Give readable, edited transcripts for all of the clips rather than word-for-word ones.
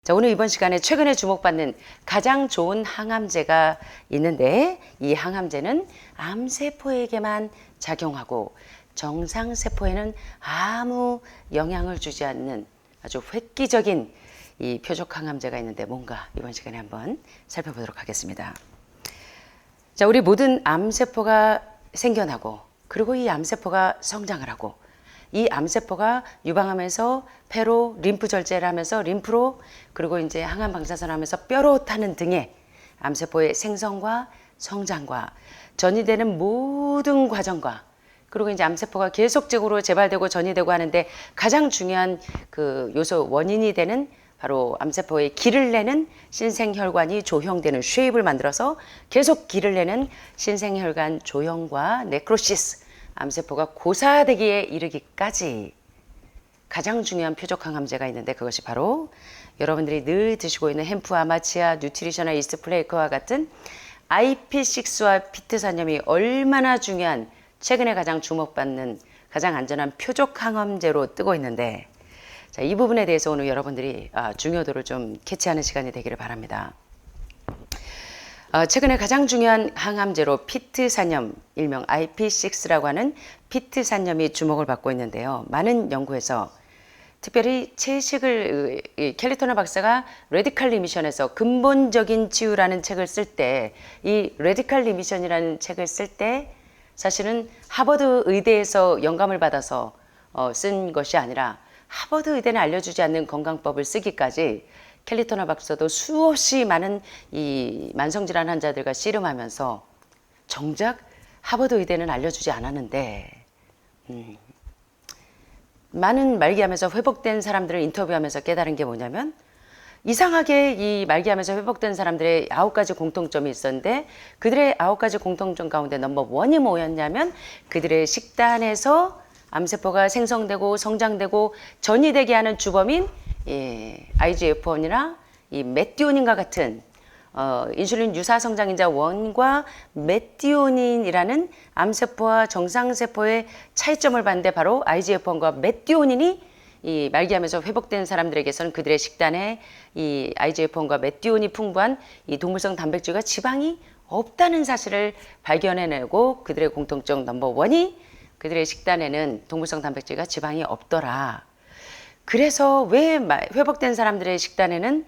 자, 오늘 이번 시간에 최근에 주목받는 가장 좋은 항암제가 있는데, 이 항암제는 암세포에게만 작용하고 정상세포에는 아무 영향을 주지 않는 아주 획기적인 이 표적 항암제가 있는데 뭔가 이번 시간에 한번 살펴보도록 하겠습니다. 자, 우리 모든 암세포가 생겨나고, 그리고 이 암세포가 성장을 하고, 이 암세포가 유방암에서 폐로 림프 절제를 하면서 림프로, 그리고 이제 항암 방사선을 하면서 뼈로 타는 등의 암세포의 생성과 성장과 전이되는 모든 과정과, 그리고 이제 암세포가 계속적으로 재발되고 전이되고 하는데 가장 중요한 그 요소 원인이 되는 바로 암세포의 기를 내는 신생혈관이 조형되는 쉐입을 만들어서 계속 기를 내는 신생혈관 조형과 네크로시스, 암세포가 고사되기에 이르기까지 가장 중요한 표적 항암제가 있는데, 그것이 바로 여러분들이 늘 드시고 있는 햄프 아마치아 뉴트리셔널 이스트 플레이크와 같은 IP6와 피트산염이 얼마나 중요한, 최근에 가장 주목받는 가장 안전한 표적 항암제로 뜨고 있는데, 자, 이 부분에 대해서 오늘 여러분들이 중요도를 좀 캐치하는 시간이 되기를 바랍니다. 최근에 가장 중요한 항암제로 피트산염, 일명 IP6라고 하는 피트산염이 주목을 받고 있는데요. 많은 연구에서 특별히 채식을 켈리토너 박사가 레디칼 리미션에서 근본적인 치유라는 책을 쓸 때, 이 레디칼 리미션이라는 책을 쓸 때 사실은 하버드 의대에서 영감을 받아서 쓴 것이 아니라, 하버드 의대는 알려주지 않는 건강법을 쓰기까지 켈리토너 박사도 수없이 많은 이 만성질환 환자들과 씨름하면서 정작 하버드 의대는 알려주지 않았는데, 많은 말기암에서 회복된 사람들을 인터뷰하면서 깨달은 게 뭐냐면, 이상하게 이 말기암에서 회복된 사람들의 9가지 공통점이 있었는데, 그들의 9가지 공통점 가운데 넘버 1이 뭐였냐면, 그들의 식단에서 암세포가 생성되고 성장되고 전이되게 하는 주범인 IGF-1이나 이 메티오닌과 같은 인슐린 유사 성장인자 1과 메티오닌이라는 암세포와 정상세포의 차이점을 봤는데, 바로 IGF-1과 메티오닌이 이 말기암에서 회복된 사람들에게서는 그들의 식단에 이 IGF-1과 메티오닌이 풍부한 이 동물성 단백질과 지방이 없다는 사실을 발견해내고, 그들의 공통점 넘버 1이 그들의 식단에는 동물성 단백질과 지방이 없더라. 그래서 왜 회복된 사람들의 식단에는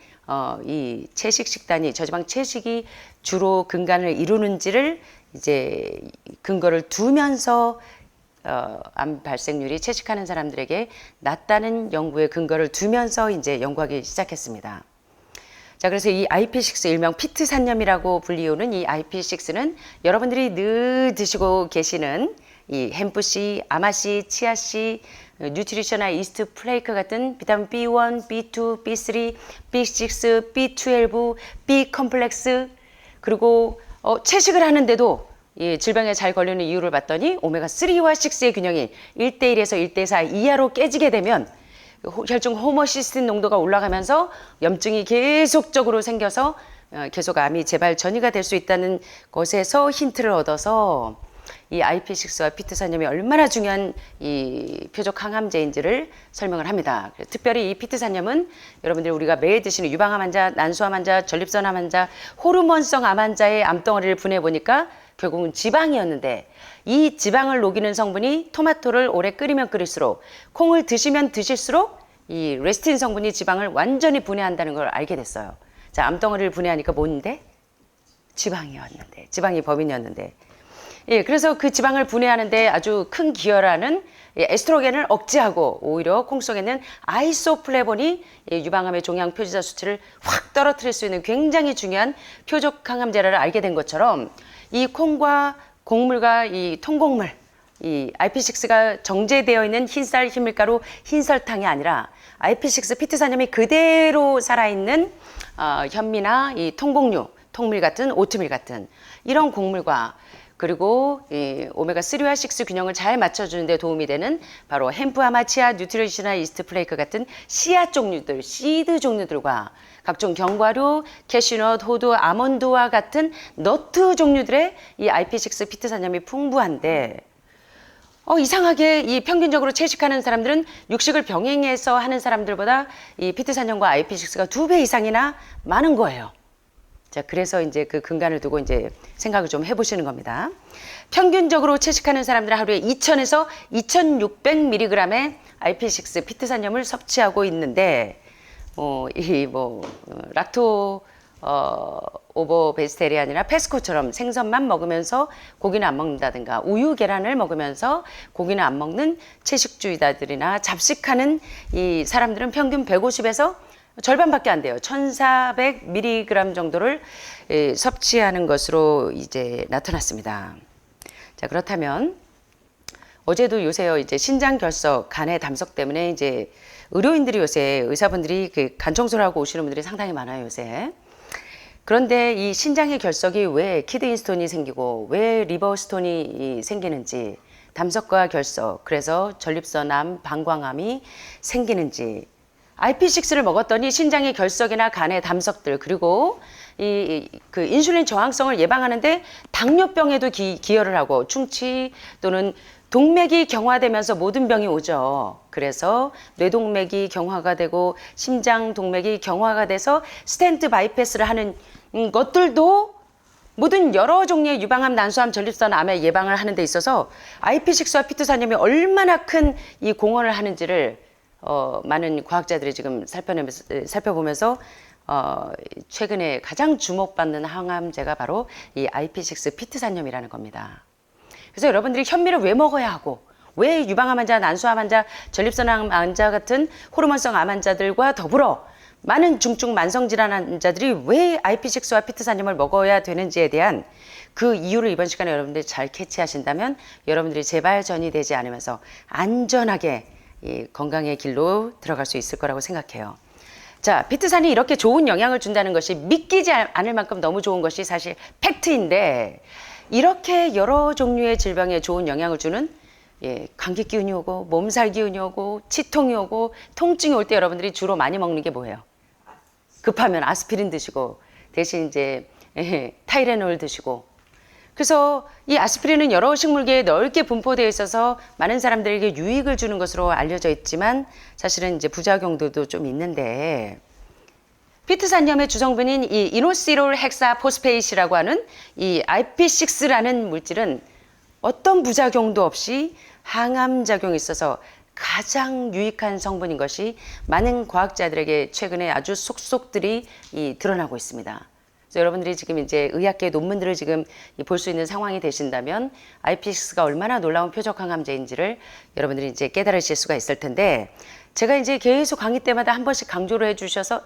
이 채식 식단이, 저지방 채식이 주로 근간을 이루는지를 이제 근거를 두면서 암 발생률이 채식하는 사람들에게 낮다는 연구의 근거를 두면서 이제 연구하기 시작했습니다. 자, 그래서 이 IP6, 일명 피트산염이라고 불리우는 이 IP6는 여러분들이 늘 드시고 계시는 이 햄프씨, 아마씨, 치아씨, 뉴트리셔널 이스트 플레이크 같은 비타민 B1, B2, B3, B6, B12, B 컴플렉스, 그리고 채식을 하는데도 이 질병에 잘 걸리는 이유를 봤더니 오메가3와 6의 균형이 1대1에서 1대4 이하로 깨지게 되면 혈중 호모시스틴 농도가 올라가면서 염증이 계속적으로 생겨서 계속 암이 재발 전이가 될 수 있다는 것에서 힌트를 얻어서 이 IP6와 피트산염이 얼마나 중요한 이 표적 항암제인지를 설명을 합니다. 특별히 이 피트산염은 여러분들이 우리가 매일 드시는 유방암 환자, 난소암 환자, 전립선암 환자, 호르몬성 암 환자의 암덩어리를 분해해보니까 결국은 지방이었는데, 이 지방을 녹이는 성분이 토마토를 오래 끓이면 끓일수록, 콩을 드시면 드실수록 이 레스틴 성분이 지방을 완전히 분해한다는 걸 알게 됐어요. 자, 암덩어리를 분해하니까 뭔데? 지방이었는데, 지방이 범인이었는데. 예, 그래서 그 지방을 분해하는데 아주 큰 기여를 하는 에스트로겐을 억제하고, 오히려 콩 속에 있는 아이소플레본이 유방암의 종양 표지자 수치를 확 떨어뜨릴 수 있는 굉장히 중요한 표적 항암제를 알게 된 것처럼, 이 콩과 곡물과 이 통곡물, 이 IP6가 정제되어 있는 흰쌀 흰밀가루 흰설탕이 아니라 IP6 피트산염이 그대로 살아있는 현미나 이 통곡류, 통밀 같은 오트밀 같은 이런 곡물과, 그리고 이 오메가3와 6 균형을 잘 맞춰주는 데 도움이 되는 바로 햄프 아마치아 뉴트리셔널 이스트 플레이크 같은 씨앗 종류들, 씨드 종류들과 각종 견과류, 캐슈넛, 호두, 아몬드와 같은 너트 종류들의 이 IP6 피트산염이 풍부한데 이상하게 이 평균적으로 채식하는 사람들은 육식을 병행해서 하는 사람들보다 이 피트산염과 IP6가 2배 이상이나 많은 거예요. 자, 그래서 이제 그 근간을 두고 이제 생각을 좀 해보시는 겁니다. 평균적으로 채식하는 사람들은 하루에 2000에서 2600mg의 IP6 피트산염을 섭취하고 있는데, 락토, 오버 베지테리안이나 페스코처럼 생선만 먹으면서 고기는 안 먹는다든가 우유, 계란을 먹으면서 고기는 안 먹는 채식주의자들이나 잡식하는 이 사람들은 평균 150에서 절반밖에 안 돼요. 1400mg 정도를 섭취하는 것으로 이제 나타났습니다. 자, 그렇다면 어제도 요새요, 이제 신장 결석, 간의 담석 때문에 이제 의료인들이 요새 의사분들이 그 간 청소를 하고 오시는 분들이 상당히 많아요, 요새. 그런데 이 신장의 결석이 왜 키드니 스톤이 생기고 왜 리버 스톤이 생기는지, 담석과 결석, 그래서 전립선암, 방광암이 생기는지, IP6를 먹었더니 신장의 결석이나 간의 담석들, 그리고 그 인슐린 저항성을 예방하는데 당뇨병에도 기여를 하고 충치 또는 동맥이 경화되면서 모든 병이 오죠. 그래서 뇌동맥이 경화가 되고 심장 동맥이 경화가 돼서 스텐트 바이패스를 하는 것들도 모든 여러 종류의 유방암, 난소암, 전립선암의 예방을 하는 데 있어서 IP6와 피트산염이 얼마나 큰 이 공헌을 하는지를 많은 과학자들이 지금 살펴보면서 최근에 가장 주목받는 항암제가 바로 이 IP6 피트산염이라는 겁니다. 그래서 여러분들이 현미를 왜 먹어야 하고 왜 유방암 환자, 난소암 환자, 전립선암 환자 같은 호르몬성 암 환자들과 더불어 많은 중증 만성질환 환자들이 왜 IP6와 피트산염을 먹어야 되는지에 대한 그 이유를 이번 시간에 여러분들이 잘 캐치하신다면 여러분들이 재발전이 되지 않으면서 안전하게 이 건강의 길로 들어갈 수 있을 거라고 생각해요. 자, 피트산이 이렇게 좋은 영향을 준다는 것이 믿기지 않을 만큼 너무 좋은 것이 사실 팩트인데, 이렇게 여러 종류의 질병에 좋은 영향을 주는 감기 기운이 오고 몸살 기운이 오고 치통이 오고 통증이 올 때 여러분들이 주로 많이 먹는 게 뭐예요? 급하면 아스피린 드시고 대신 이제 타이레놀 드시고, 그래서 이 아스피린은 여러 식물계에 넓게 분포되어 있어서 많은 사람들에게 유익을 주는 것으로 알려져 있지만 사실은 이제 부작용들도 좀 있는데, 피트산염의 주성분인 이 이노시롤 헥사포스페이트라고 하는 이 IP6라는 물질은 어떤 부작용도 없이 항암작용이 있어서 가장 유익한 성분인 것이 많은 과학자들에게 최근에 아주 속속들이 드러나고 있습니다. 그래서 여러분들이 지금 이제 의학계 논문들을 지금 볼 수 있는 상황이 되신다면 IP6가 얼마나 놀라운 표적 항암제인지를 여러분들이 이제 깨달으실 수가 있을 텐데, 제가 이제 계속 강의 때마다 한 번씩 강조를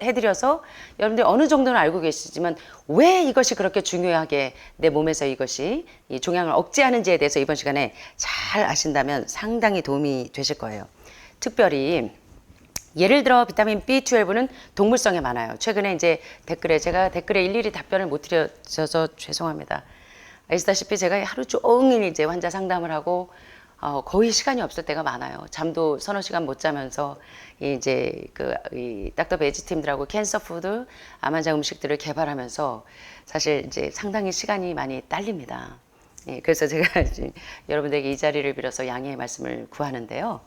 해드려서 여러분들이 어느 정도는 알고 계시지만 왜 이것이 그렇게 중요하게 내 몸에서 이것이 이 종양을 억제하는지에 대해서 이번 시간에 잘 아신다면 상당히 도움이 되실 거예요. 특별히 예를 들어 비타민 B12는 동물성에 많아요. 최근에 이제 제가 댓글에 일일이 답변을 못 드려서 죄송합니다. 아시다시피 제가 하루 종일 이제 환자 상담을 하고 거의 시간이 없을 때가 많아요. 잠도 서너 시간 못 자면서 이제 이 닥터 베지 팀들하고 캔서 푸드, 암 환자 음식들을 개발하면서 사실 이제 상당히 시간이 많이 딸립니다. 그래서 제가 여러분들에게 이 자리를 빌어서 양해의 말씀을 구하는데요.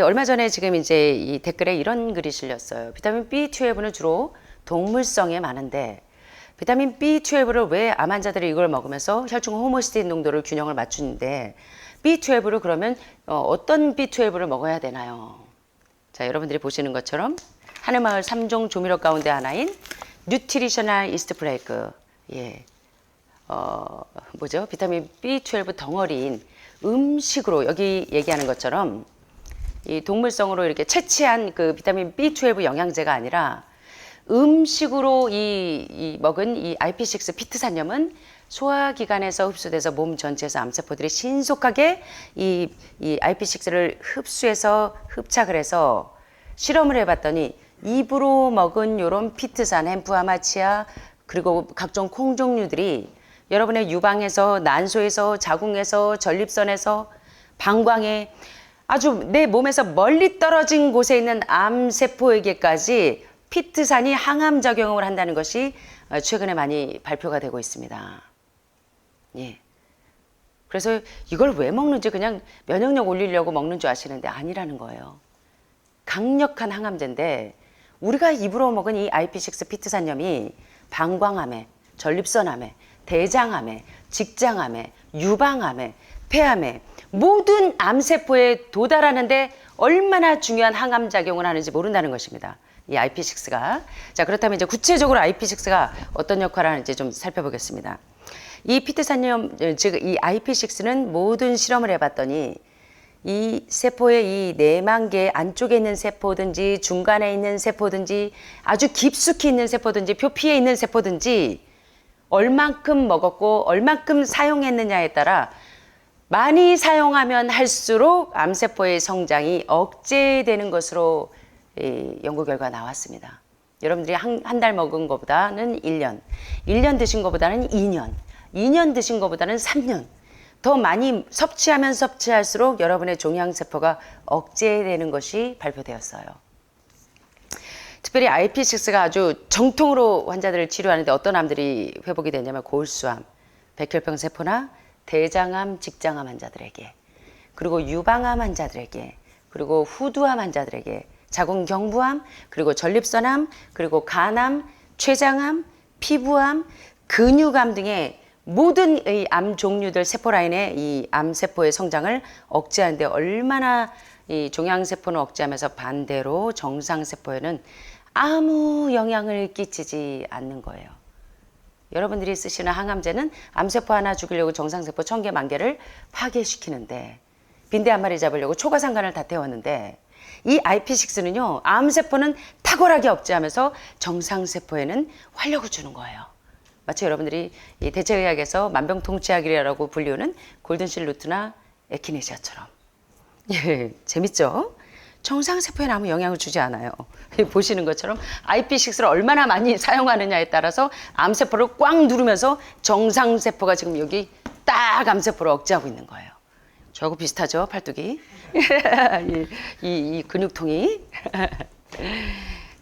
얼마 전에 지금 이제 이 댓글에 이런 글이 실렸어요. 비타민 B12는 주로 동물성에 많은데 비타민 B12를 왜 암 환자들이 이걸 먹으면서 혈중 호모시스테인 농도를 균형을 맞추는데 B12를 그러면 어떤 B12를 먹어야 되나요? 자, 여러분들이 보시는 것처럼 하늘마을 3종 조미료 가운데 하나인 뉴트리셔널 이스트 플레이크, 비타민 B12 덩어리인 음식으로 여기 얘기하는 것처럼 이 동물성으로 이렇게 채취한 그 비타민 B12 영양제가 아니라 음식으로 먹은 이 IP6 피트산염은 소화기관에서 흡수돼서 몸 전체에서 암세포들이 신속하게 이 IP6를 흡수해서 흡착을 해서 실험을 해봤더니 입으로 먹은 요런 피트산, 햄프 아마치아 그리고 각종 콩 종류들이 여러분의 유방에서, 난소에서, 자궁에서, 전립선에서, 방광에 아주 내 몸에서 멀리 떨어진 곳에 있는 암세포에게까지 피트산이 항암 작용을 한다는 것이 최근에 많이 발표가 되고 있습니다. 예. 그래서 이걸 왜 먹는지 그냥 면역력 올리려고 먹는 줄 아시는데 아니라는 거예요. 강력한 항암제인데 우리가 입으로 먹은 이 IP6 피트산염이 방광암에, 전립선암에, 대장암에, 직장암에, 유방암에, 폐암에 모든 암세포에 도달하는데 얼마나 중요한 항암작용을 하는지 모른다는 것입니다. 이 IP6가. 자, 그렇다면 이제 구체적으로 IP6가 어떤 역할을 하는지 좀 살펴보겠습니다. 이 피트산염, 즉 이 IP6는 모든 실험을 해봤더니 이 세포의 이 내막계 안쪽에 있는 세포든지 중간에 있는 세포든지 아주 깊숙이 있는 세포든지 표피에 있는 세포든지 얼만큼 먹었고 얼만큼 사용했느냐에 따라 많이 사용하면 할수록 암세포의 성장이 억제되는 것으로 연구 결과가 나왔습니다. 여러분들이 한 달 먹은 것보다는 1년, 1년 드신 것보다는 2년, 2년 드신 것보다는 3년 더 많이 섭취하면 섭취할수록 여러분의 종양세포가 억제되는 것이 발표되었어요. 특별히 IP6가 아주 정통으로 환자들을 치료하는데 어떤 암들이 회복이 되냐면 고울수암, 백혈병 세포나 대장암, 직장암 환자들에게, 그리고 유방암 환자들에게, 그리고 후두암 환자들에게, 자궁경부암, 그리고 전립선암, 그리고 간암, 췌장암, 피부암, 근육암 등의 모든 이 암 종류들 세포 라인의 이 암세포의 성장을 억제하는데 얼마나 이 종양세포는 억제하면서 반대로 정상세포에는 아무 영향을 끼치지 않는 거예요. 여러분들이 쓰시는 항암제는 암세포 하나 죽이려고 정상세포 1000개, 10,000개를 파괴시키는데 빈대 한 마리 잡으려고 초과상간을 다 태웠는데 이 IP6는요, 암세포는 탁월하게 억제하면서 정상세포에는 활력을 주는 거예요. 마치 여러분들이 이 대체의학에서 만병통치약이라고 불리우는 골든실루트나 에키네시아처럼. 예, 재밌죠? 정상세포에는 아무 영향을 주지 않아요. 보시는 것처럼 IP6를 얼마나 많이 사용하느냐에 따라서 암세포를 꽉 누르면서 정상세포가 지금 여기 딱 암세포를 억제하고 있는 거예요. 저하고 비슷하죠, 팔뚝이? 이 근육통이.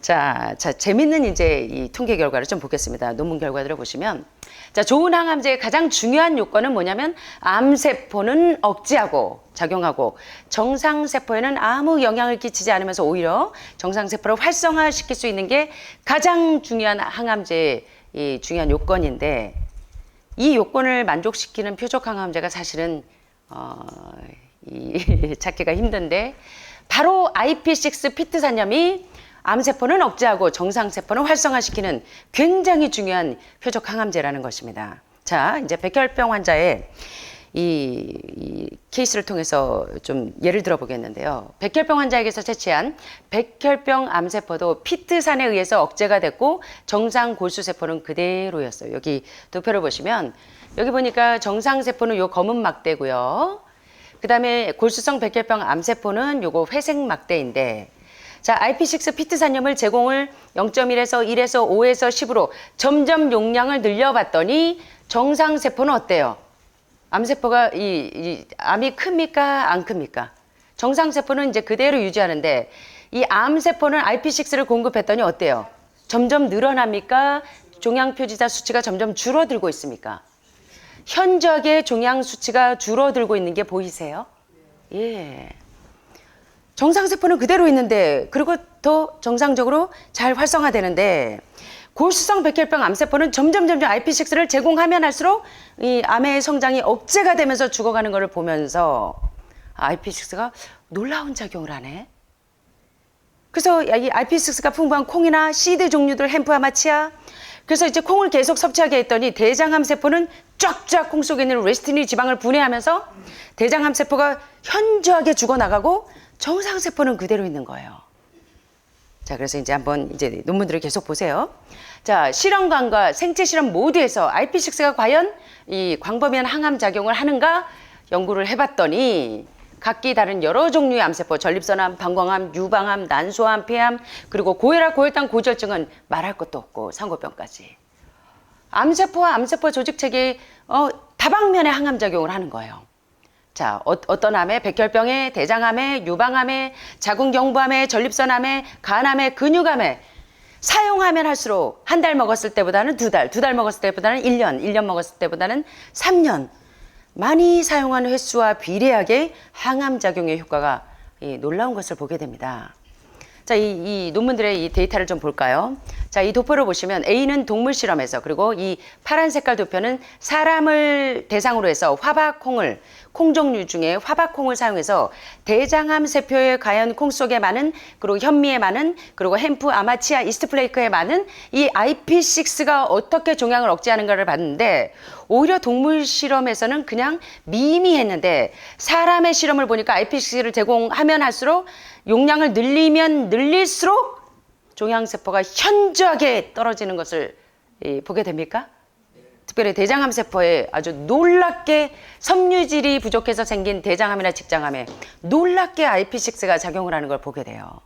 자, 재밌는 이제 이 통계 결과를 좀 보겠습니다. 논문 결과들을 보시면. 자, 좋은 항암제의 가장 중요한 요건은 뭐냐면 암세포는 억제하고 작용하고 정상세포에는 아무 영향을 끼치지 않으면서 오히려 정상세포를 활성화시킬 수 있는 게 가장 중요한 항암제의 이 중요한 요건인데 이 요건을 만족시키는 표적 항암제가 사실은 찾기가 힘든데 바로 IP6 피트산염이 암세포는 억제하고 정상세포는 활성화시키는 굉장히 중요한 표적 항암제라는 것입니다. 자, 이제 백혈병 환자의 이 케이스를 통해서 좀 예를 들어 보겠는데요. 백혈병 환자에게서 채취한 백혈병 암세포도 피트산에 의해서 억제가 됐고 정상 골수세포는 그대로였어요. 여기 도표를 보시면 여기 보니까 정상세포는 요 검은 막대고요. 그 다음에 골수성 백혈병 암세포는 요거 회색 막대인데 자, IP6 피트산염을 제공을 0.1에서 1에서 5에서 10으로 점점 용량을 늘려봤더니 정상세포는 어때요? 암세포가 암이 큽니까? 안 큽니까? 정상세포는 이제 그대로 유지하는데 이 암세포는 IP6를 공급했더니 어때요? 점점 늘어납니까? 종양표지자 수치가 점점 줄어들고 있습니까? 현저하게 종양 수치가 줄어들고 있는 게 보이세요? 예. 정상세포는 그대로 있는데 그리고 더 정상적으로 잘 활성화되는데 골수성 백혈병 암세포는 점점 IP6를 제공하면 할수록 이 암의 성장이 억제가 되면서 죽어가는 것을 보면서 IP6가 놀라운 작용을 하네. 그래서 이 IP6가 풍부한 콩이나 씨드 종류들 햄프와 치아 그래서 이제 콩을 계속 섭취하게 했더니 대장암 세포는 쫙쫙 콩 속에 있는 레스티닌 지방을 분해하면서 대장암 세포가 현저하게 죽어나가고 정상세포는 그대로 있는 거예요. 자, 그래서 이제 한번 이제 논문들을 계속 보세요. 자, 실험관과 생체 실험 모두에서 IP6가 과연 이 광범위한 항암 작용을 하는가 연구를 해봤더니 각기 다른 여러 종류의 암세포, 전립선암, 방광암, 유방암, 난소암, 폐암, 그리고 고혈압, 고혈당, 고지혈증은 말할 것도 없고 상고병까지. 암세포와 암세포 조직체계에 다방면의 항암작용을 하는 거예요. 자, 어떤 암에, 백혈병에, 대장암에, 유방암에, 자궁경부암에, 전립선암에, 간암에, 근육암에 사용하면 할수록 한 달 먹었을 때보다는 두 달 먹었을 때보다는 1년 먹었을 때보다는 3년 많이 사용하는 횟수와 비례하게 항암작용의 효과가 놀라운 것을 보게 됩니다. 자, 이 논문들의 이 데이터를 좀 볼까요? 자, 이 도표를 보시면 A는 동물 실험에서, 그리고 이 파란 색깔 도표는 사람을 대상으로 해서 화박콩을, 콩 종류 중에 화박콩을 사용해서 대장암 세포에 과연 콩 속에 많은, 그리고 현미에 많은, 그리고 햄프, 아마치아, 이스트플레이크에 많은 이 IP6가 어떻게 종양을 억제하는가를 봤는데, 오히려 동물 실험에서는 그냥 미미했는데 사람의 실험을 보니까 IP6를 제공하면 할수록 용량을 늘리면 늘릴수록 종양세포가 현저하게 떨어지는 것을 보게 됩니까? 특별히 대장암 세포에 아주 놀랍게 섬유질이 부족해서 생긴 대장암이나 직장암에 놀랍게 IP6가 작용을 하는 걸 보게 돼요.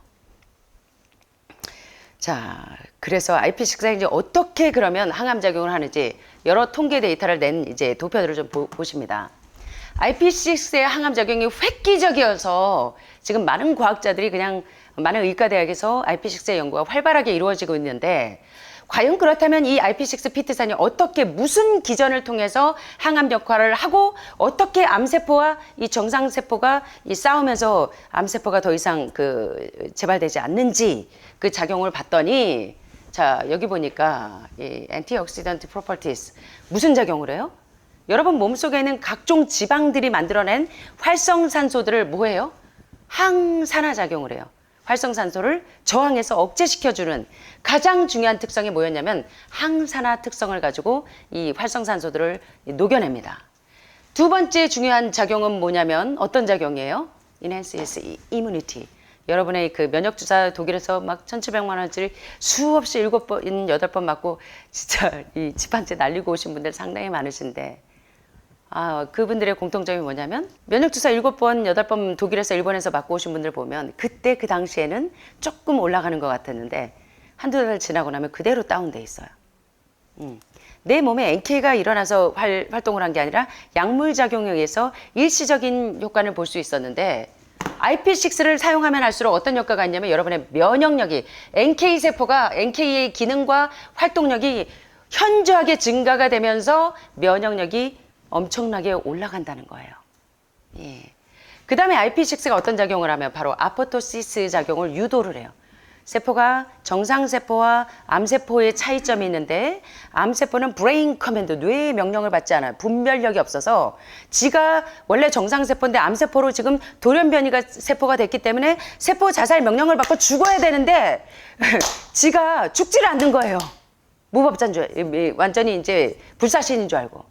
자, 그래서 IP6가 이제 어떻게 그러면 항암작용을 하는지 여러 통계 데이터를 낸 이제 도표들을 좀 보십니다. IP6의 항암작용이 획기적이어서 지금 많은 과학자들이 그냥 많은 의과대학에서 IP6의 연구가 활발하게 이루어지고 있는데, 과연 그렇다면 이 IP6 피트산이 어떻게 무슨 기전을 통해서 항암 역할을 하고 어떻게 암세포와 이 정상세포가 이 싸우면서 암세포가 더 이상 재발되지 않는지 그 작용을 봤더니, 자, 여기 보니까 이 antioxidant properties 무슨 작용을 해요? 여러분 몸속에 있는 각종 지방들이 만들어낸 활성산소들을 뭐해요? 항산화 작용을 해요. 활성산소를 저항해서 억제시켜주는 가장 중요한 특성이 뭐였냐면 항산화 특성을 가지고 이 활성산소들을 녹여냅니다. 두 번째 중요한 작용은 뭐냐면 어떤 작용이에요? Enhances immunity. 여러분의 그 면역주사 독일에서 막 1,700만 원짜리 수없이 7번, 8번 맞고 진짜 이 집 한 채 날리고 오신 분들 상당히 많으신데, 그분들의 공통점이 뭐냐면 면역주사 7번, 8번 독일에서 일본에서 맞고 오신 분들 보면 그때 그 당시에는 조금 올라가는 것 같았는데 한두 달 지나고 나면 그대로 다운돼 있어요. 내 몸에 NK가 일어나서 활동을 한 게 아니라 약물작용에 의해서 일시적인 효과를 볼 수 있었는데, IP6를 사용하면 할수록 어떤 효과가 있냐면 여러분의 면역력이, NK의 기능과 활동력이 현저하게 증가가 되면서 면역력이 엄청나게 올라간다는 거예요. 예. 그 다음에 IP6가 어떤 작용을 하면 바로 아포토시스 작용을 유도를 해요. 세포가 정상세포와 암세포의 차이점이 있는데, 암세포는 브레인 커맨드, 뇌의 명령을 받지 않아요. 분별력이 없어서 지가 원래 정상세포인데 암세포로 지금 돌연변이가 세포가 됐기 때문에 세포 자살 명령을 받고 죽어야 되는데 지가 죽지를 않는 거예요. 무법자인 줄, 완전히 이제 불사신인 줄 알고.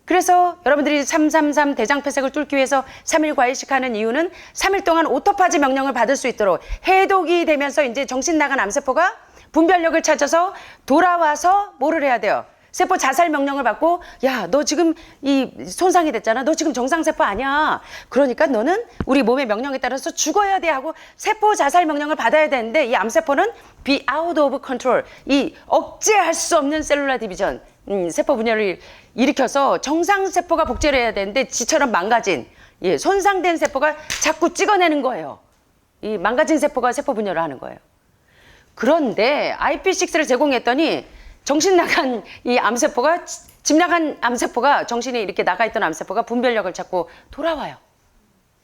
그래서 여러분들이 333 대장폐색을 뚫기 위해서 3일 과일씩 하는 이유는 3일 동안 오토파지 명령을 받을 수 있도록 해독이 되면서 이제 정신 나간 암세포가 분별력을 찾아서 돌아와서 뭐를 해야 돼요? 세포 자살 명령을 받고, 야, 너 지금 이 손상이 됐잖아. 너 지금 정상세포 아니야. 그러니까 너는 우리 몸의 명령에 따라서 죽어야 돼 하고 세포 자살 명령을 받아야 되는데, 이 암세포는 be out of control, 이 억제할 수 없는 셀룰라 디비전, 세포 분열을 일으켜서 정상세포가 복제를 해야 되는데 지처럼 망가진, 손상된 세포가 자꾸 찍어내는 거예요. 이 망가진 세포가 세포 분열을 하는 거예요. 그런데 IP6를 제공했더니 정신 나간 이 암세포가, 집 나간 암세포가, 정신이 이렇게 나가 있던 암세포가 분별력을 찾고 돌아와요.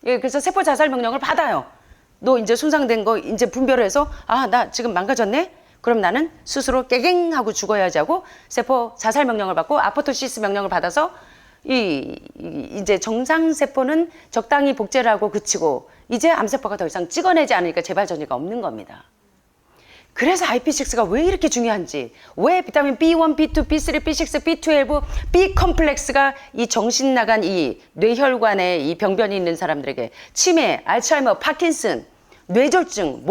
그래서 세포 자살 명령을 받아요. 너 이제 손상된 거 이제 분별을 해서, 나 지금 망가졌네? 그럼 나는 스스로 깨갱하고 죽어야지 하고 세포 자살 명령을 받고 아포토시스 명령을 받아서 이제 정상세포는 적당히 복제를 하고 그치고 이제 암세포가 더 이상 찍어내지 않으니까 재발 전이가 없는 겁니다. 그래서 IP6가 왜 이렇게 중요한지, 왜 비타민 B1, B2, B3, B6, B12, B 컴플렉스가 이 정신 나간 이 뇌혈관에 이 병변이 있는 사람들에게 치매, 알츠하이머, 파킨슨, 뇌졸중,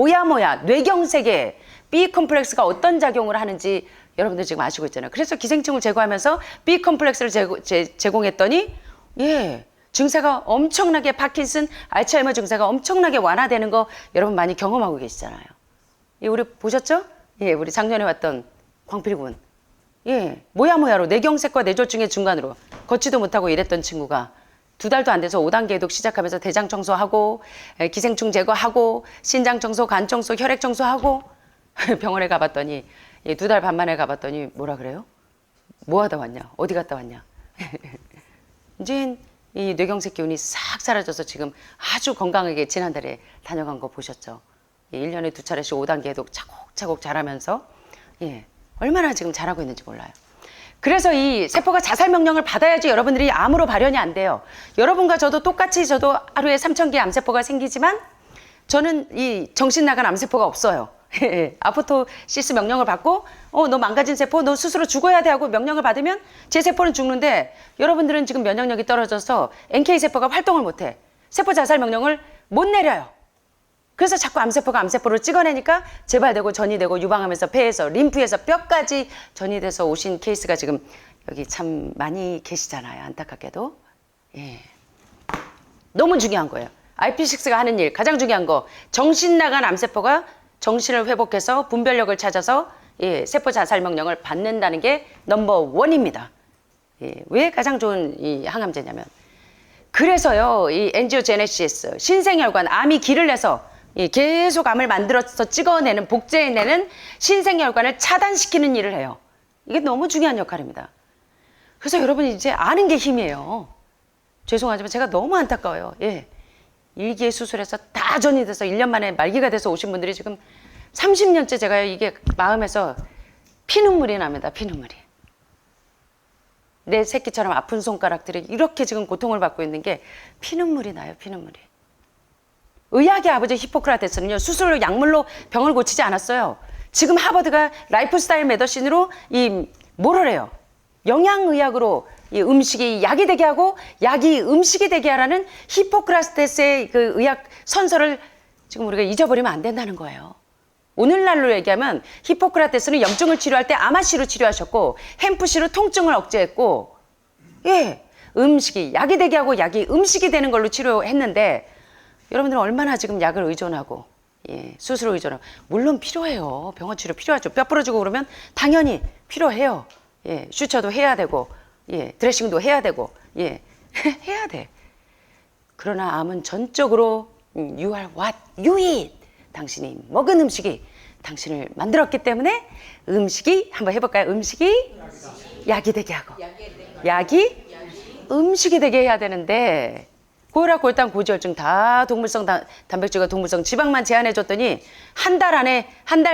뇌경색에 B 컴플렉스가 어떤 작용을 하는지 여러분들 지금 아시고 있잖아요. 그래서 기생충을 제거하면서 B 컴플렉스를 제공했더니 증세가 엄청나게, 파킨슨, 알츠하이머 증세가 엄청나게 완화되는 거 여러분 많이 경험하고 계시잖아요. 우리 보셨죠? 우리 작년에 왔던 광필군. 예, 뭐야로 뇌경색과 뇌졸중의 중간으로 걷지도 못하고 이랬던 친구가 2달도 안 돼서 5단계 해독 시작하면서 대장 청소하고 기생충 제거하고 신장 청소, 간 청소, 혈액 청소하고 병원에 가봤더니 2달 반 만에 가봤더니 뭐라 그래요? 뭐 하다 왔냐? 어디 갔다 왔냐? 이제 이 뇌경색 기운이 싹 사라져서 지금 아주 건강하게 지난달에 다녀간 거 보셨죠? 1년에 2차례씩 5단계 해독 차곡차곡 잘하면서 얼마나 지금 잘하고 있는지 몰라요. 그래서 이 세포가 자살 명령을 받아야지 여러분들이 암으로 발현이 안 돼요. 여러분과 저도 똑같이 저도 하루에 3,000개 암세포가 생기지만 저는 이 정신 나간 암세포가 없어요. 아포토시스 명령을 받고 너 망가진 세포 너 스스로 죽어야 돼 하고 명령을 받으면 제 세포는 죽는데 여러분들은 지금 면역력이 떨어져서 NK세포가 활동을 못해. 세포 자살 명령을 못 내려요. 그래서 자꾸 암세포가 암세포를 찍어내니까 재발되고 전이되고 유방암에서 폐에서 림프에서 뼈까지 전이돼서 오신 케이스가 지금 여기 참 많이 계시잖아요. 안타깝게도. 너무 중요한 거예요. IP6가 하는 일 가장 중요한 거 정신 나간 암세포가 정신을 회복해서 분별력을 찾아서 세포 자살 명령을 받는다는 게 넘버 1입니다. 왜 가장 좋은 이 항암제냐면 그래서요 이 엔지오제네시스 신생혈관 암이 길을 내서 계속 암을 만들어서 찍어내는 복제해내는 신생혈관을 차단시키는 일을 해요. 이게 너무 중요한 역할입니다. 그래서 여러분이 이제 아는 게 힘이에요. 죄송하지만 제가 너무 안타까워요. 1기에 수술해서 다 전이 돼서 1년 만에 말기가 돼서 오신 분들이 지금 30년째 제가 이게 마음에서 피눈물이 납니다. 피눈물이. 내 새끼처럼 아픈 손가락들이 이렇게 지금 고통을 받고 있는 게 피눈물이 나요. 피눈물이. 의학의 아버지 히포크라테스는요 수술로 약물로 병을 고치지 않았어요. 지금 하버드가 라이프스타일 메더신으로 뭐를 해요? 영양의학으로 이 음식이 약이 되게 하고 약이 음식이 되게 하라는 히포크라테스의 그 의학 선서를 지금 우리가 잊어버리면 안 된다는 거예요. 오늘날로 얘기하면 히포크라테스는 염증을 치료할 때 아마씨로 치료하셨고 햄프씨로 통증을 억제했고 음식이 약이 되게 하고 약이 음식이 되는 걸로 치료했는데 여러분들은 얼마나 지금 약을 의존하고 수술을 의존하고 물론 필요해요. 병원 치료 필요하죠. 뼈 부러지고 그러면 당연히 필요해요. 슈처도 해야 되고 드레싱도 해야 되고 해야 돼. 그러나 암은 전적으로 you are what you eat. 당신이 먹은 음식이 당신을 만들었기 때문에 음식이 한번 해볼까요? 음식이 약이 되게 하고 약이 음식이 되게 해야 되는데 고혈압, 골당, 고지혈증 다 동물성 단백질과 동물성 지방만 제한해줬더니 한 달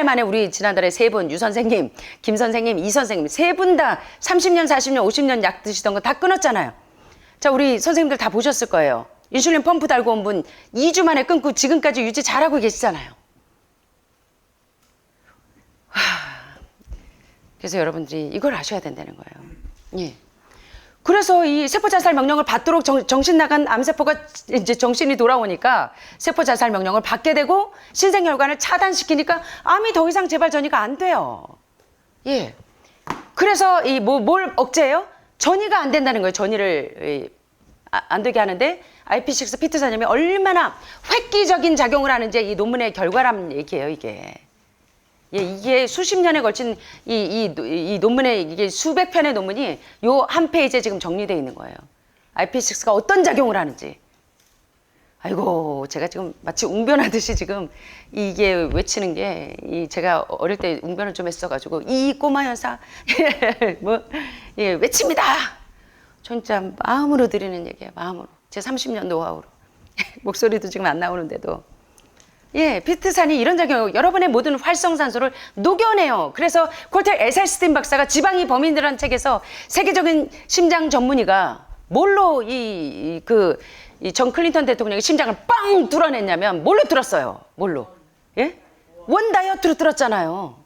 만에 우리 지난달에 3분 유 선생님, 김 선생님, 이 선생님 3분 다 30년, 40년, 50년 약 드시던 거 다 끊었잖아요. 자, 우리 선생님들 다 보셨을 거예요. 인슐린 펌프 달고 온 분 2주 만에 끊고 지금까지 유지 잘하고 계시잖아요. 그래서 여러분들이 이걸 아셔야 된다는 거예요. 그래서 이 세포 자살 명령을 받도록 정신 나간 암세포가 이제 정신이 돌아오니까 세포 자살 명령을 받게 되고 신생혈관을 차단시키니까 암이 더 이상 재발 전이가 안 돼요. 그래서 뭘 억제해요? 전이가 안 된다는 거예요. 전이를 안 되게 하는데 IP6 피트사님이 얼마나 획기적인 작용을 하는지 이 논문의 결과란 얘기예요, 이게. 이게 수십 년에 걸친 이 논문에 이게 수백 편의 논문이 요 한 페이지에 지금 정리되어 있는 거예요. IP6가 어떤 작용을 하는지. 아이고, 제가 지금 마치 웅변하듯이 지금 이게 외치는 게 제가 어릴 때 웅변을 좀 했어가지고 이 꼬마 여사 외칩니다. 진짜 마음으로 드리는 얘기예요. 마음으로. 제 30년 노하우로. 목소리도 지금 안 나오는데도. 피트산이 이런 작용, 여러분의 모든 활성산소를 녹여내요. 그래서 콜텔 에셀스틴 박사가 지방이 범인이라는 책에서 세계적인 심장 전문의가 뭘로 정 클린턴 대통령의 심장을 빵 뚫어냈냐면 뭘로 뚫었어요? 뭘로? 원 다이어트로 뚫었잖아요.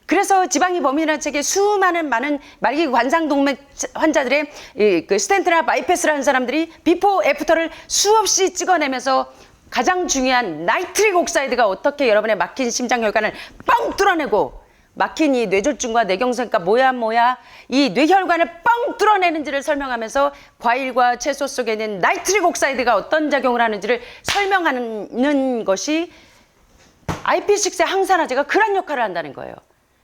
그래서 지방이 범인이라는 책에 수많은 많은 말기 관상동맥 환자들의 그 스텐트나 바이패스라는 사람들이 비포 애프터를 수없이 찍어내면서 가장 중요한 나이트릭 옥사이드가 어떻게 여러분의 막힌 심장혈관을 빵 뚫어내고 막힌 이 뇌졸중과 뇌경색과 뭐야 이 뇌혈관을 빵 뚫어내는지를 설명하면서 과일과 채소 속에 있는 나이트릭 옥사이드가 어떤 작용을 하는지를 설명하는 것이 IP6의 항산화제가 그런 역할을 한다는 거예요.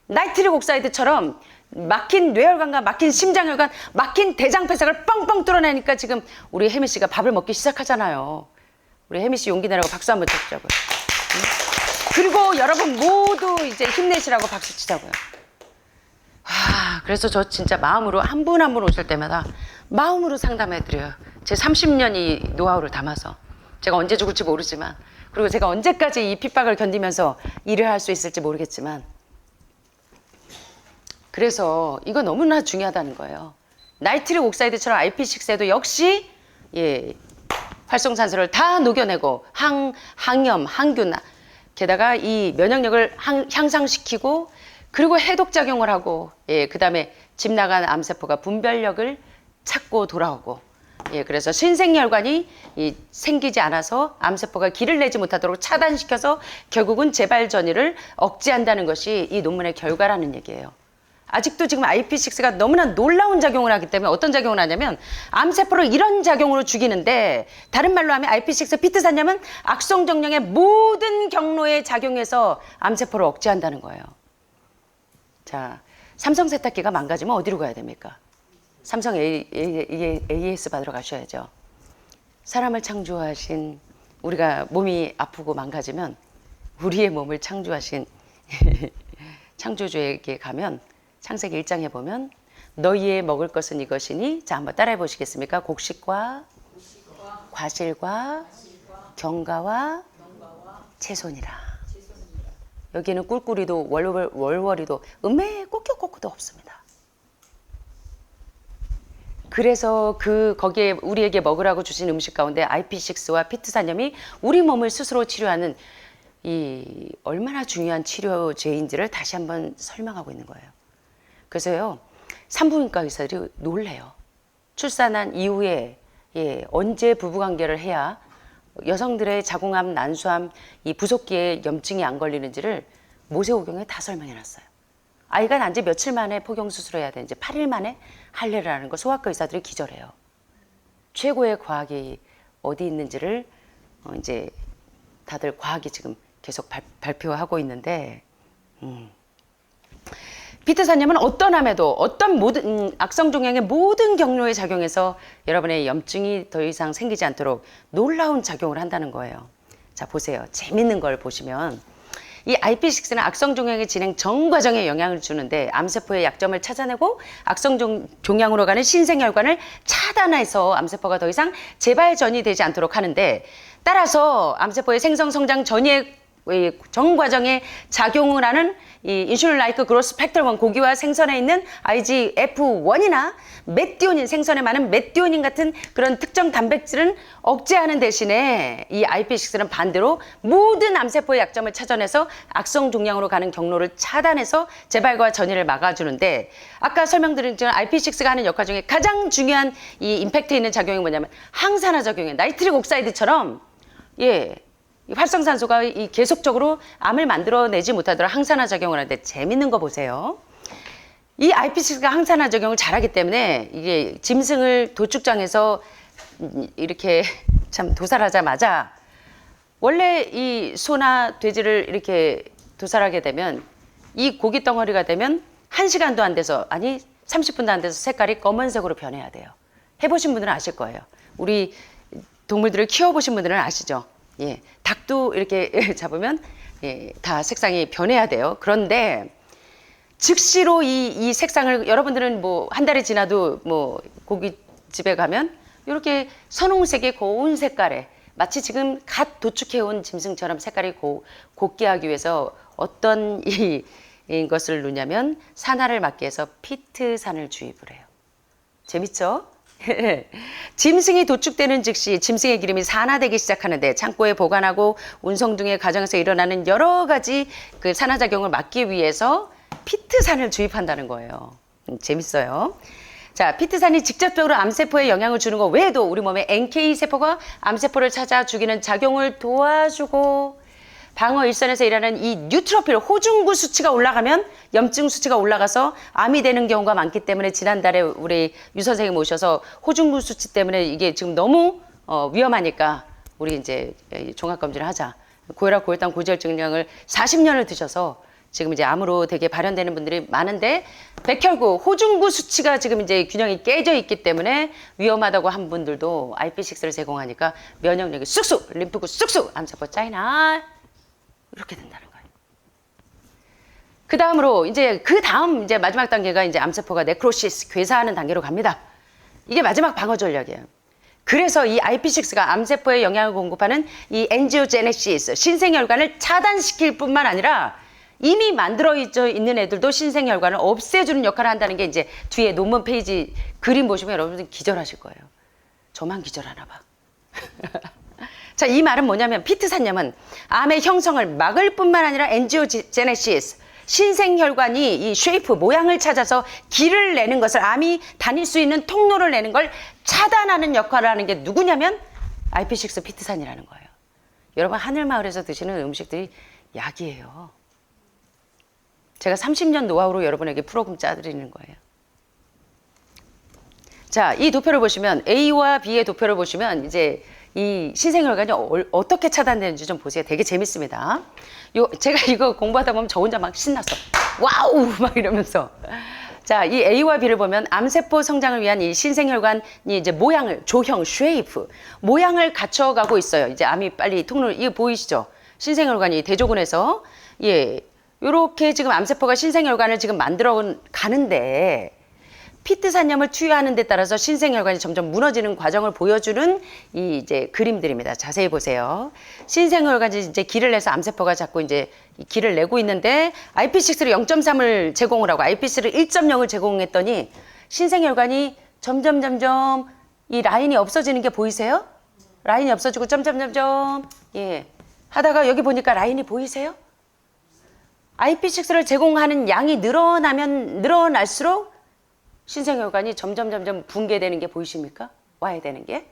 나이트릭 옥사이드처럼 막힌 뇌혈관과 막힌 심장혈관, 막힌 대장폐석을 뻥뻥 뚫어내니까 지금 우리 혜미 씨가 밥을 먹기 시작하잖아요. 우리 혜미 씨 용기 내라고 박수 한번 쳐주자고요. 그리고 여러분 모두 이제 힘내시라고 박수 치자고요. 그래서 저 진짜 마음으로 한 분 한 분 오실 때마다 마음으로 상담해드려요. 제 30년이 노하우를 담아서. 제가 언제 죽을지 모르지만, 그리고 제가 언제까지 이 핍박을 견디면서 일을 할 수 있을지 모르겠지만, 그래서 이거 너무나 중요하다는 거예요. 나이트릭 옥사이드처럼 IP6에도 역시 활성산소를 다 녹여내고 항염, 항균, 게다가 이 면역력을 향상시키고, 그리고 해독작용을 하고, 그 다음에 집 나간 암세포가 분별력을 찾고 돌아오고, 그래서 신생혈관이 생기지 않아서 암세포가 길을 내지 못하도록 차단시켜서 결국은 재발 전이를 억제한다는 것이 이 논문의 결과라는 얘기예요. 아직도 지금 IP6가 너무나 놀라운 작용을 하기 때문에 어떤 작용을 하냐면 암세포를 이런 작용으로 죽이는데, 다른 말로 하면 IP6 피트산염은 악성 정령의 모든 경로에 작용해서 암세포를 억제한다는 거예요. 자, 삼성 세탁기가 망가지면 어디로 가야 됩니까? 삼성 AS 받으러 가셔야죠. 사람을 창조하신, 우리가 몸이 아프고 망가지면 우리의 몸을 창조하신 창조주에게 가면, 창세기 1장에 보면 너희의 먹을 것은 이것이니, 자 한번 따라해 보시겠습니까? 곡식과 과실과 경과와 채소니라. 여기는 꿀꿀이도 월월이도 음메 꼬끼꼬끼도 없습니다. 그래서 거기에 우리에게 먹으라고 주신 음식 가운데 IP6와 피트산염이 우리 몸을 스스로 치료하는 이 얼마나 중요한 치료제인지를 다시 한번 설명하고 있는 거예요. 그래서요, 산부인과 의사들이 놀래요. 출산한 이후에 언제 부부관계를 해야 여성들의 자궁암, 난수암, 이 부속기에 염증이 안 걸리는지를 모세오경에 다 설명해 놨어요. 아이가 난 지 며칠 만에 포경수술을 해야 되는지 8일 만에 할례라는 거 소아과 의사들이 기절해요. 최고의 과학이 어디 있는지를 이제 다들 과학이 지금 계속 발표하고 있는데, 피트산염은 어떤 암에도 어떤 모든 악성 종양의 모든 경로에 작용해서 여러분의 염증이 더 이상 생기지 않도록 놀라운 작용을 한다는 거예요. 자 보세요. 재밌는 걸 보시면 이 IP6는 악성 종양의 진행 전 과정에 영향을 주는데, 암세포의 약점을 찾아내고 악성 종양으로 가는 신생혈관을 차단해서 암세포가 더 이상 재발 전이 되지 않도록 하는데, 따라서 암세포의 생성 성장 전이의 전 과정에 작용을 하는 이 인슐린 라이크 그로스 팩터 1 고기와 생선에 있는 IGF-1이나 메티오닌, 생선에 많은 메티오닌 같은 그런 특정 단백질은 억제하는 대신에 이 IP6는 반대로 모든 암세포의 약점을 찾아내서 악성 종양으로 가는 경로를 차단해서 재발과 전이를 막아주는데, 아까 설명드린 IP6가 하는 역할 중에 가장 중요한 이 임팩트 있는 작용이 뭐냐면 항산화 작용이에요. 나이트릭 옥사이드처럼 활성산소가 계속적으로 암을 만들어내지 못하도록 항산화 작용을 하는데, 재밌는 거 보세요. 이 IP6가 항산화 작용을 잘하기 때문에 이게 짐승을 도축장에서 이렇게 참 도살하자마자, 원래 이 소나 돼지를 이렇게 도살하게 되면 이 고기 덩어리가 되면 1시간도 안 돼서, 아니 30분도 안 돼서 색깔이 검은색으로 변해야 돼요. 해보신 분들은 아실 거예요. 우리 동물들을 키워보신 분들은 아시죠? 닭도 이렇게 잡으면 다 색상이 변해야 돼요. 그런데 즉시로 이 색상을, 여러분들은 뭐 한 달이 지나도 뭐 고깃집에 가면 이렇게 선홍색의 고운 색깔에, 마치 지금 갓 도축해온 짐승처럼 색깔이 곱게 하기 위해서 어떤 이것을 넣냐면 산화를 막기 위해서 피트산을 주입을 해요. 재밌죠? 짐승이 도축되는 즉시 짐승의 기름이 산화되기 시작하는데, 창고에 보관하고 운송 등의 과정에서 일어나는 여러 가지 그 산화작용을 막기 위해서 피트산을 주입한다는 거예요. 재밌어요. 자, 피트산이 직접적으로 암세포에 영향을 주는 것 외에도 우리 몸의 NK세포가 암세포를 찾아 죽이는 작용을 도와주고, 방어 일선에서 일하는 이 뉴트로필, 호중구 수치가 올라가면 염증 수치가 올라가서 암이 되는 경우가 많기 때문에, 지난달에 우리 유 선생님 오셔서 호중구 수치 때문에 이게 지금 너무 위험하니까 우리 이제 종합검진을 하자. 고혈압, 고혈당, 고지혈증약을 40년을 드셔서 지금 이제 암으로 되게 발현되는 분들이 많은데 백혈구, 호중구 수치가 지금 이제 균형이 깨져 있기 때문에 위험하다고 한 분들도 IP6를 제공하니까 면역력이 쑥쑥, 림프구 쑥쑥, 암세포 짜이나 이렇게 된다는 거예요. 그 다음으로 이제 이제 마지막 단계가 이제 암세포가 네크로시스, 괴사하는 단계로 갑니다. 이게 마지막 방어 전략이에요. 그래서 이 IP6가 암세포에 영향을 공급하는 이 엔지오제네시스, 신생혈관을 차단시킬 뿐만 아니라 이미 만들어 있는 애들도 신생혈관을 없애주는 역할을 한다는 게 이제 뒤에 논문 페이지 그림 보시면 여러분들 기절하실 거예요. 저만 기절하나 봐. 자, 이 말은 뭐냐면 피트산염은 암의 형성을 막을 뿐만 아니라 엔지오제네시스, 신생혈관이 이 쉐이프, 모양을 찾아서 길을 내는 것을, 암이 다닐 수 있는 통로를 내는 걸 차단하는 역할을 하는 게 누구냐면 IP6 피트산이라는 거예요. 여러분, 하늘마을에서 드시는 음식들이 약이에요. 제가 30년 노하우로 여러분에게 프로그램 짜드리는 거예요. 자, 이 도표를 보시면 A와 B의 도표를 보시면 이제 이 신생혈관이 어떻게 차단되는지 좀 보세요. 되게 재밌습니다. 제가 이거 공부하다 보면 저 혼자 막 신났어. 와우! 막 이러면서. 자, 이 A와 B를 보면 암세포 성장을 위한 이 신생혈관이 이제 모양을, 조형, 쉐이프, 모양을 갖춰가고 있어요. 이제 암이 빨리 통로를, 이거 보이시죠? 신생혈관이 대조군에서, 예, 요렇게 지금 암세포가 신생혈관을 지금 만들어 가는데, 피트산염을 투여하는 데 따라서 신생혈관이 점점 무너지는 과정을 보여주는 이 이제 그림들입니다. 자세히 보세요. 신생혈관이 이제 길을 내서 암세포가 자꾸 이제 길을 내고 있는데 IP6를 0.3을 제공을 하고 IP6를 1.0을 제공했더니 신생혈관이 점점 이 라인이 없어지는 게 보이세요? 라인이 없어지고 점점 예 하다가 여기 보니까 라인이 보이세요? IP6를 제공하는 양이 늘어나면 늘어날수록 신생혈관이 점점 붕괴되는 게 보이십니까? 와야 되는 게.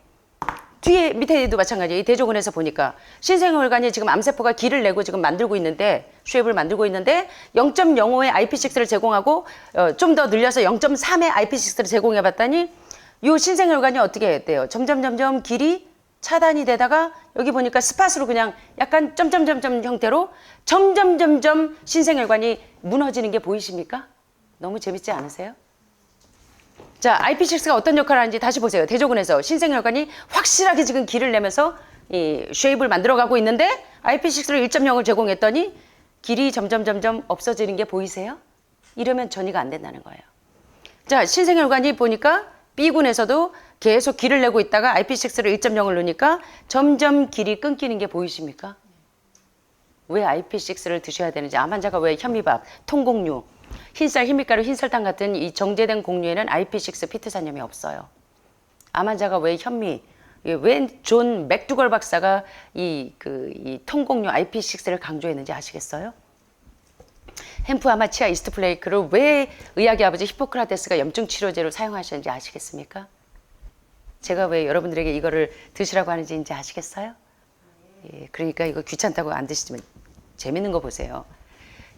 뒤에 밑에도 마찬가지예요. 이 대조군에서 보니까 신생혈관이 지금 암세포가 길을 내고 지금 만들고 있는데, 쉐입을 만들고 있는데 0.05의 IP6를 제공하고 좀 더 늘려서 0.3의 IP6를 제공해 봤더니 이 신생혈관이 어떻게 돼요? 점점 길이 차단이 되다가 여기 보니까 스팟으로 그냥 약간 점점점 형태로 점점 신생혈관이 무너지는 게 보이십니까? 너무 재밌지 않으세요? 자, IP6가 어떤 역할을 하는지 다시 보세요. 대조군에서 신생혈관이 확실하게 지금 길을 내면서 이 쉐입을 만들어가고 있는데 IP6를 1.0을 제공했더니 길이 점점 없어지는 게 보이세요? 이러면 전이가 안 된다는 거예요. 자, 신생혈관이 보니까 B군에서도 계속 길을 내고 있다가 IP6를 1.0을 넣으니까 점점 길이 끊기는 게 보이십니까? 왜 IP6를 드셔야 되는지, 암 환자가 왜 현미밥, 통곡류, 흰쌀, 흰밀가루, 흰설탕 같은 이 정제된 곡류에는 IP6 피트산염이 없어요. 암 환자가 왜 현미, 왜 존 맥두걸 박사가 이 통곡류 IP6를 강조했는지 아시겠어요? 햄프 아마치아 이스트 플레이크를 왜 의학의 아버지 히포크라테스가 염증 치료제로 사용하셨는지 아시겠습니까? 제가 왜 여러분들에게 이거를 드시라고 하는지 이제 아시겠어요? 예, 그러니까 이거 귀찮다고 안 드시면 재밌는 거 보세요.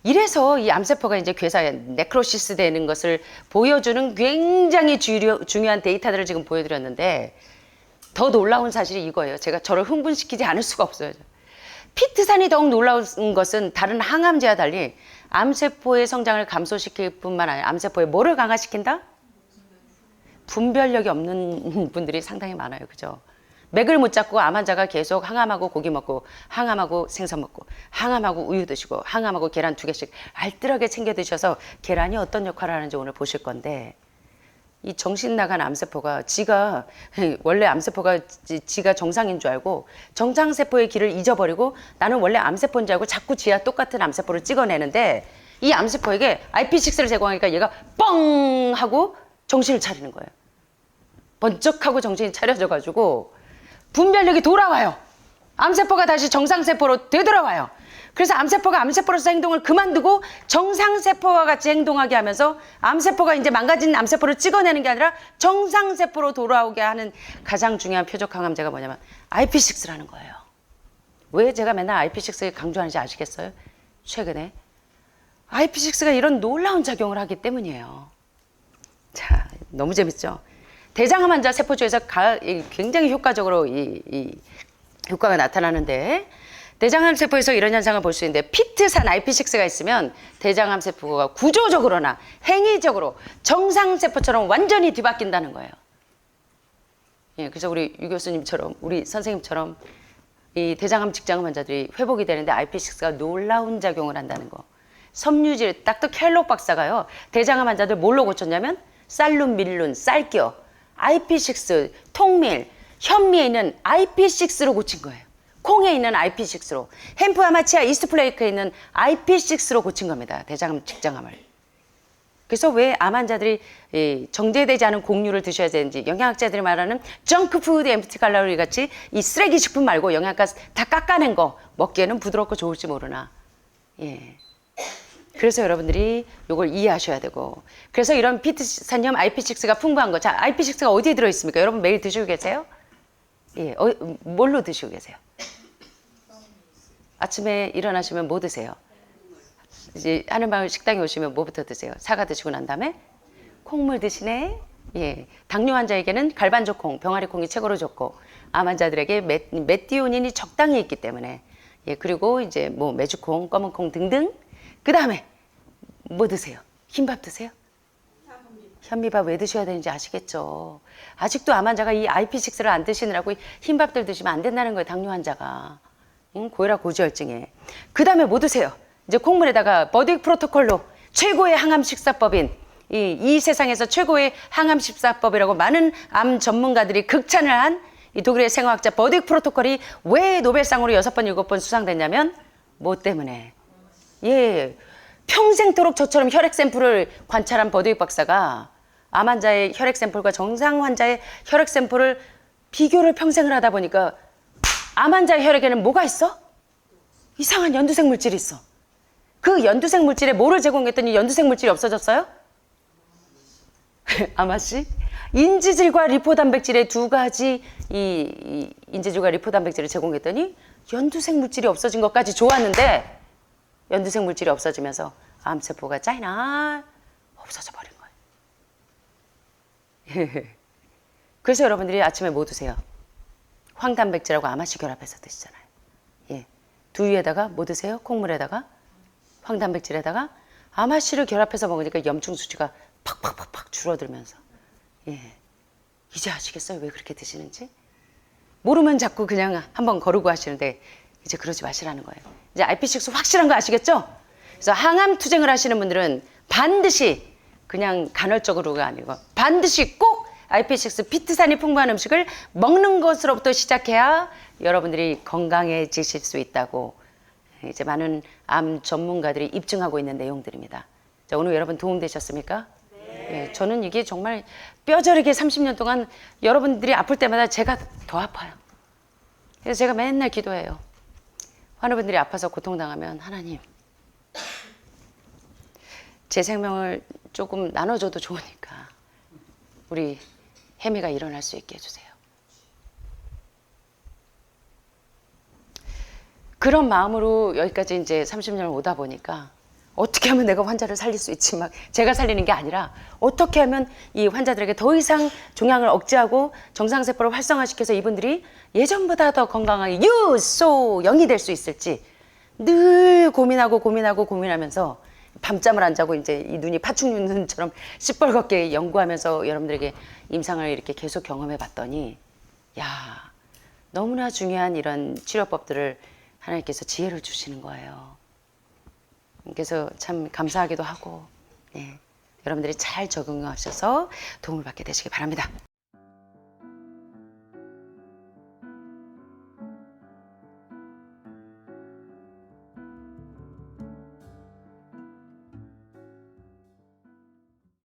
이래서 이 암세포가 이제 괴사에 네크로시스 되는 것을 보여주는 굉장히 중요한 데이터들을 지금 보여드렸는데, 더 놀라운 사실이 이거예요. 제가 저를 흥분시키지 않을 수가 없어요. 피트산이 더욱 놀라운 것은 다른 항암제와 달리 암세포의 성장을 감소시킬 뿐만 아니라 암세포에 뭐를 강화시킨다? 분별력이 없는 분들이 상당히 많아요. 그죠? 맥을 못 잡고 암 환자가 계속 항암하고 고기 먹고, 항암하고 생선 먹고, 항암하고 우유 드시고, 항암하고 계란 2개씩 알뜰하게 챙겨 드셔서 계란이 어떤 역할을 하는지 오늘 보실 건데, 이 정신 나간 암세포가 원래 암세포가 지가 정상인 줄 알고 정상세포의 길을 잊어버리고 나는 원래 암세포인 줄 알고 자꾸 지와 똑같은 암세포를 찍어내는데, 이 암세포에게 IP6를 제공하니까 얘가 뻥 하고 정신을 차리는 거예요. 번쩍하고 정신이 차려져가지고 분별력이 돌아와요. 암세포가 다시 정상세포로 되돌아와요. 그래서 암세포가 암세포로서 행동을 그만두고 정상세포와 같이 행동하게 하면서 암세포가 이제 망가진 암세포를 찍어내는 게 아니라 정상세포로 돌아오게 하는 가장 중요한 표적 항암제가 뭐냐면 IP6라는 거예요. 왜 제가 맨날 IP6 강조하는지 아시겠어요? 최근에 IP6가 이런 놀라운 작용을 하기 때문이에요. 자, 너무 재밌죠? 대장암 환자 세포주에서 굉장히 효과적으로 이 효과가 나타나는데, 대장암 세포에서 이런 현상을 볼 수 있는데 피트산 IP6가 있으면 대장암 세포가 구조적으로나 행위적으로 정상 세포처럼 완전히 뒤바뀐다는 거예요. 예, 그래서 우리 유 교수님처럼 우리 선생님처럼 이 대장암 직장암 환자들이 회복이 되는데 IP6가 놀라운 작용을 한다는 거. 섬유질 닥터 켈록 박사가요. 대장암 환자들 뭘로 고쳤냐면 쌀룬, 밀룬, 쌀겨, IP6, 통밀, 현미에 있는 IP6로 고친 거예요. 콩에 있는 IP6로, 햄프 아마치아 이스트 플레이크에 있는 IP6로 고친 겁니다. 대장암 직장암을. 그래서 왜 암 환자들이 정제되지 않은 곡류를 드셔야 되는지, 영양학자들이 말하는 정크푸드 엠프티 칼로리 같이 이 쓰레기 식품 말고 영양가 다 깎아낸 거 먹기에는 부드럽고 좋을지 모르나. 예. 그래서 여러분들이 이걸 이해하셔야 되고, 그래서 이런 피트산염 IP6가 풍부한 거. 자, IP6가 어디에 들어있습니까? 여러분 매일 드시고 계세요? 예, 뭘로 드시고 계세요? 아침에 일어나시면 뭐 드세요? 이제 하늘마을 식당에 오시면 뭐부터 드세요? 사과 드시고 난 다음에 콩물 드시네. 예, 당뇨 환자에게는 갈반조콩, 병아리콩이 최고로 좋고, 암 환자들에게 메티오닌이 적당히 있기 때문에, 예, 그리고 이제 뭐 메주콩, 검은콩 등등. 그 다음에 뭐 드세요? 흰밥 드세요? 현미밥 왜 드셔야 되는지 아시겠죠? 아직도 암 환자가 이 IP6를 안 드시느라고 흰밥들 드시면 안 된다는 거예요, 당뇨 환자가. 고혈압 고지혈증에. 그 다음에 뭐 드세요? 이제 콩물에다가 버딕 프로토콜로 최고의 항암 식사법인 이 세상에서 최고의 항암 식사법이라고 많은 암 전문가들이 극찬을 한 이 독일의 생화학자 버딕 프로토콜이 왜 노벨상으로 6번, 7번 수상됐냐면 뭐 때문에? 예, 평생토록 저처럼 혈액 샘플을 관찰한 버드윅 박사가 암 환자의 혈액 샘플과 정상 환자의 혈액 샘플을 비교를 평생을 하다 보니까 암 환자의 혈액에는 뭐가 있어? 이상한 연두색 물질이 있어. 그 연두색 물질에 뭐를 제공했더니 연두색 물질이 없어졌어요? 아마씨? 인지질과 리포단백질의 두 가지 이 인지질과 리포단백질을 제공했더니 연두색 물질이 없어진 것까지 좋았는데 연두색 물질이 없어지면서 암세포가 짜이나 없어져 버린 거예요. 그래서 여러분들이 아침에 뭐 드세요? 황단백질하고 아마씨 결합해서 드시잖아요. 예, 두유에다가 뭐 드세요? 콩물에다가 황단백질에다가 아마씨를 결합해서 먹으니까 염증 수치가 팍팍팍팍 줄어들면서, 예, 이제 아시겠어요? 왜 그렇게 드시는지? 모르면 자꾸 그냥 한번 거르고 하시는데 이제 그러지 마시라는 거예요. 이제 IP6 확실한 거 아시겠죠? 그래서 항암 투쟁을 하시는 분들은 반드시 그냥 간헐적으로가 아니고 반드시 꼭 IP6 피트산이 풍부한 음식을 먹는 것으로부터 시작해야 여러분들이 건강해지실 수 있다고 이제 많은 암 전문가들이 입증하고 있는 내용들입니다. 자, 오늘 여러분 도움되셨습니까? 네. 예, 저는 이게 정말 뼈저리게 30년 동안 여러분들이 아플 때마다 제가 더 아파요. 그래서 제가 맨날 기도해요. 환우분들이 아파서 고통당하면 하나님, 제 생명을 조금 나눠줘도 좋으니까 우리 혜미가 일어날 수 있게 해주세요. 그런 마음으로 여기까지 이제 30년을 오다 보니까 어떻게 하면 내가 환자를 살릴 수 있지, 막 제가 살리는 게 아니라 어떻게 하면 이 환자들에게 더 이상 종양을 억제하고 정상세포를 활성화시켜서 이분들이 예전보다 더 건강하게 유소 영이 될 수 있을지 늘 고민하면서 밤잠을 안 자고 이제 이 눈이 파충류 눈처럼 시뻘겋게 연구하면서 여러분들에게 임상을 이렇게 계속 경험해 봤더니, 야, 너무나 중요한 이런 치료법들을 하나님께서 지혜를 주시는 거예요. 그래서 참 감사하기도 하고, 네, 여러분들이 잘 적응하셔서 도움을 받게 되시기 바랍니다.